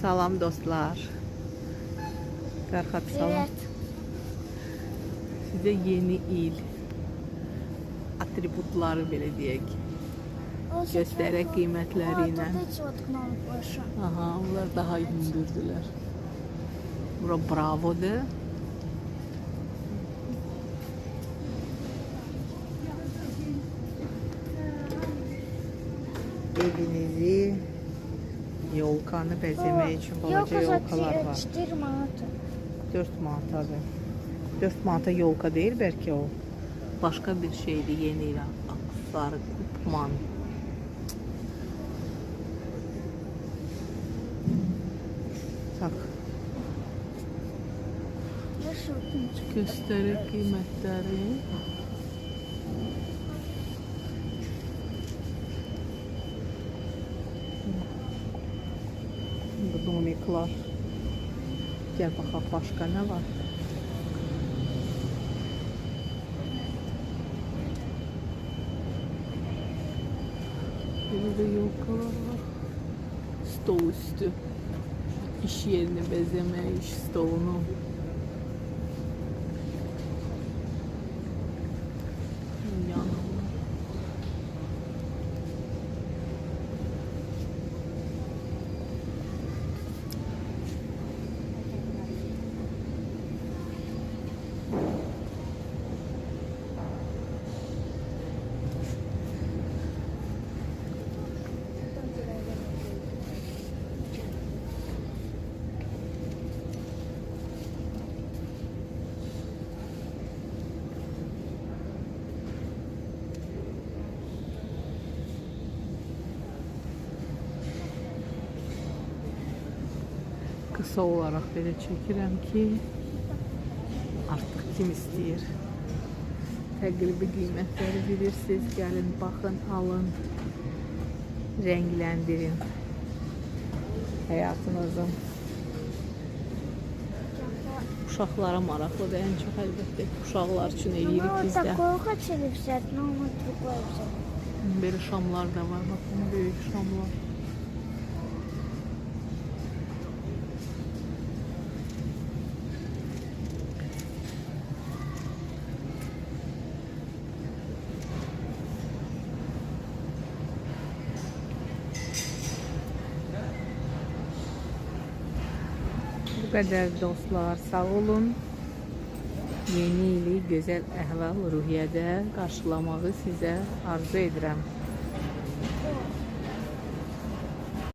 Salam dostlar. Fərhad salam. Evet. Sizə yeni il atributları belə deyək. Göstərək qiymətləri ilə. Вот эти вот кнопки больше. Aha, onlar daha hündürdülər. Bura Bravo'dur. Evinizi, yolkanı bəzəmək üçün balaca yolkalar var. 4 manat. 4 manat abi. 4 manata yolka değil belki o. Başka bir şeydi yeni aksar kupman. Tak. Я шутничек. Göstərir qiymətləri. Bu domiklar. Gel bakalım başka ne var? Burada yolkalar var. Stol üstü. İş yerini bezeme, iş stolunu. Yanına. Kısa olarak belə çəkirəm ki, artıq kim istəyir. Təqribi qiymətləri bilirsiniz. Gəlin, baxın, alın, rəngləndirin həyatınızın. Uşaqlara maraqlıdır ən çox əlbəttə. Uşaqlar üçün Мы eləyirik вот biz də. такое хотели взять, но мы другое взяли. Belə şamlar da var, baxın, böyük şamlar. Bu qədər dostlar, sağ olun. Yeni ili gözəl əhval-ruhiyyədə qarşılamağı sizə arzu edirəm.